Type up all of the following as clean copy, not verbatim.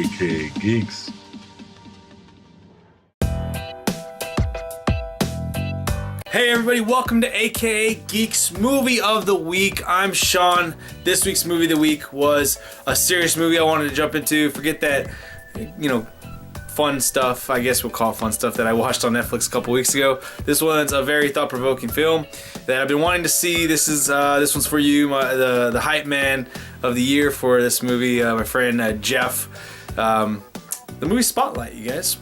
aka Geeks. Hey everybody, welcome to AKA Geeks Movie of the Week. I'm Sean. This week's movie of the week was a serious movie I wanted to jump into. Forget that, fun stuff, I guess we'll call it fun stuff, that I watched on Netflix a couple weeks ago. This one's a very thought-provoking film that I've been wanting to see. This one's for you, the hype man of the year for this movie, my friend Jeff. The movie Spotlight, you guys.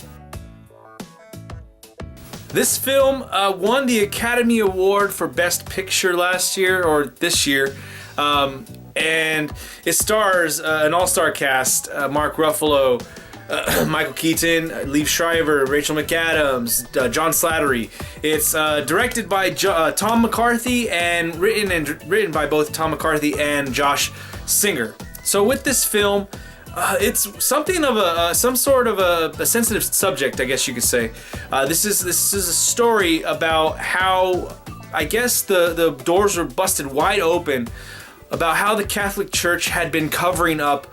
This film won the Academy Award for Best Picture last year, or this year, and it stars an all-star cast: Mark Ruffalo, Michael Keaton, Liev Schreiber, Rachel McAdams, John Slattery. It's directed by Tom McCarthy and written by both Tom McCarthy and Josh Singer. So with this film, it's something of some sort of a sensitive subject, I guess you could say. This is a story about how, I guess, the doors were busted wide open about how the Catholic Church had been covering up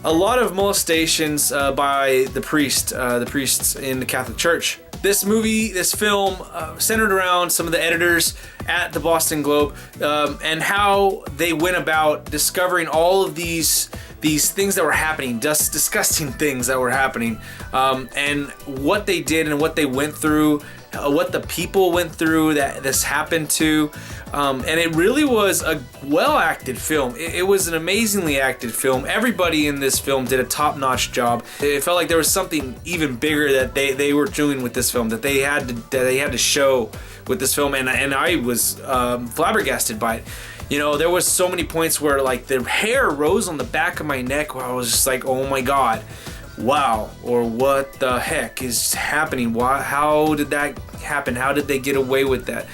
a lot of molestations by the priests in the Catholic Church. This film centered around some of the editors at the Boston Globe and how they went about discovering all of these things that were happening, just disgusting things that were happening, and what they did and what they went through, what the people went through that this happened to, and it really was a well-acted film. It was an amazingly acted film. Everybody in this film did a top-notch job. It felt like there was something even bigger that they were doing with this film, that they had to show with this film, and I was flabbergasted by it. There was so many points where like the hair rose on the back of my neck where I was just like, oh my god, wow, or what the heck is happening? How did that happen? How did they get away with that?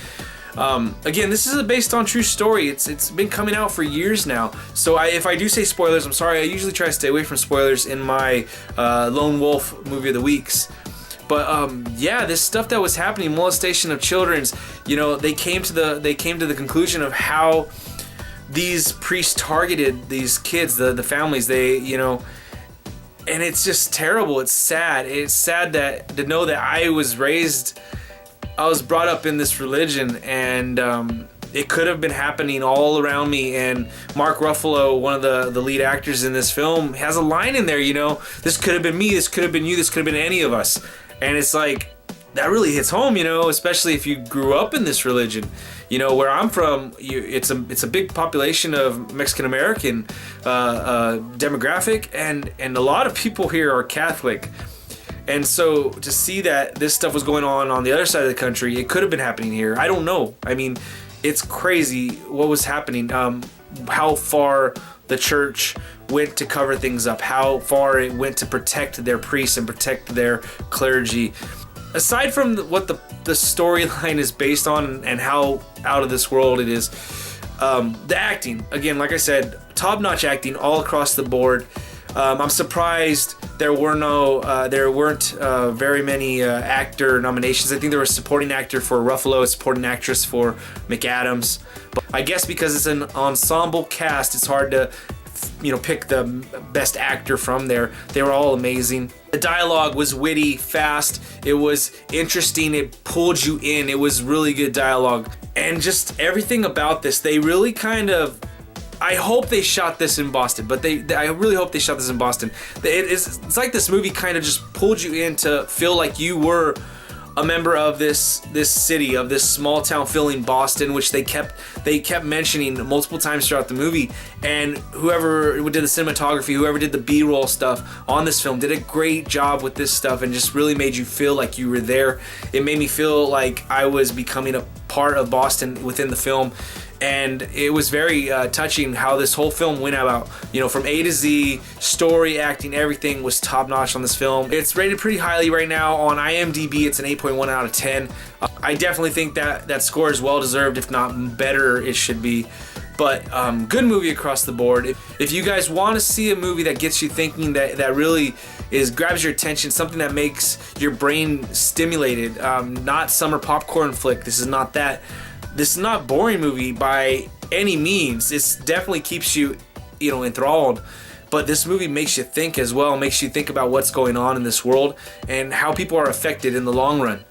Again, this is based on true story. It's been coming out for years now. So if I do say spoilers, I'm sorry. I usually try to stay away from spoilers in my Lone Wolf movie of the weeks. But this stuff that was happening, molestation of children, they came to the conclusion of how these priests targeted these kids, the families. And it's just terrible. It's sad. It's sad to know that I was brought up in this religion, and it could have been happening all around me. And Mark Ruffalo, one of the lead actors in this film, has a line in there, this could have been me, this could have been you, this could have been any of us. And it's like, that really hits home, especially if you grew up in this religion. Where I'm from, it's a big population of Mexican American demographic, and a lot of people here are Catholic. And so to see that this stuff was going on the other side of the country, it could have been happening here. I don't know. I mean, it's crazy what was happening. How far the church went to cover things up, how far it went to protect their priests and protect their clergy. Aside from what the storyline is based on and how out of this world it is, the acting, again, like I said, top-notch acting all across the board. I'm surprised there weren't very many actor nominations. I think there was supporting actor for Ruffalo, a supporting actress for McAdams. But I guess because it's an ensemble cast, it's hard to pick the best actor from there. They were all amazing. The dialogue was witty, fast. It was interesting. It pulled you in. It was really good dialogue. And just everything about this, they really kind of, I hope they shot this in Boston, but I really hope they shot this in Boston. It's like this movie kind of just pulled you in to feel like you were a member of this city, of this small town feeling, Boston, which they kept mentioning multiple times throughout the movie. And whoever did the cinematography, whoever did the B-roll stuff on this film, did a great job with this stuff and just really made you feel like you were there. It made me feel like I was becoming a part of Boston within the film. And it was very touching how this whole film went about, from A to Z, story, acting, everything was top notch on this film. It's rated pretty highly right now on IMDb. It's an 8.1 out of 10. I definitely think that score is well deserved, if not better it should be. But good movie across the board. If you guys want to see a movie that gets you thinking, that really grabs your attention, something that makes your brain stimulated, not summer popcorn flick. This is not that. This is not a boring movie by any means. It definitely keeps you, enthralled. but this movie makes you think as well, makes you think about what's going on in this world and how people are affected in the long run.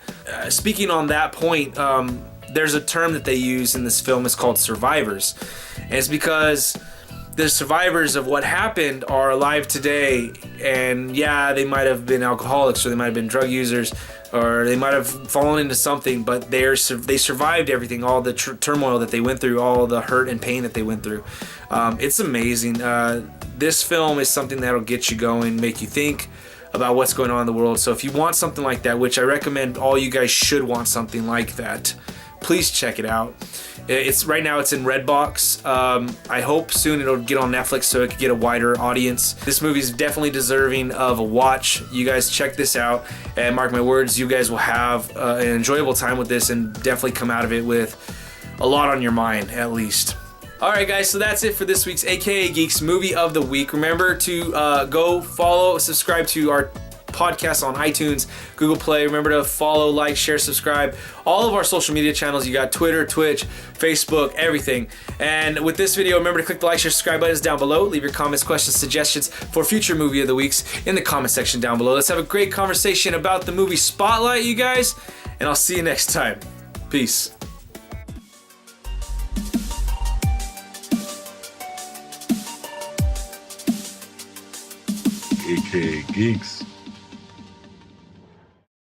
Speaking on that point, there's a term that they use in this film. It's called survivors, and it's because the survivors of what happened are alive today, and yeah, they might have been alcoholics, or they might have been drug users, or they might have fallen into something, but they survived everything, all the turmoil that they went through, all the hurt and pain that they went through. It's amazing. This film is something that'll get you going, make you think about what's going on in the world. So if you want something like that, which I recommend all you guys should want something like that, please check it out. It's right now, it's in Redbox. I hope soon it'll get on Netflix so it could get a wider audience. This movie is definitely deserving of a watch. You guys check this out, and mark my words, you guys will have an enjoyable time with this and definitely come out of it with a lot on your mind, at least. Alright guys, so that's it for this week's AKA Geeks Movie of the Week. Remember to go follow, subscribe to our podcast on iTunes, Google Play. Remember to follow, like, share, subscribe. All of our social media channels. You got Twitter, Twitch, Facebook, everything. And with this video, remember to click the like, share, subscribe buttons down below. Leave your comments, questions, suggestions for future movie of the weeks in the comment section down below. Let's have a great conversation about the movie Spotlight, you guys. And I'll see you next time. Peace. AKA Geeks.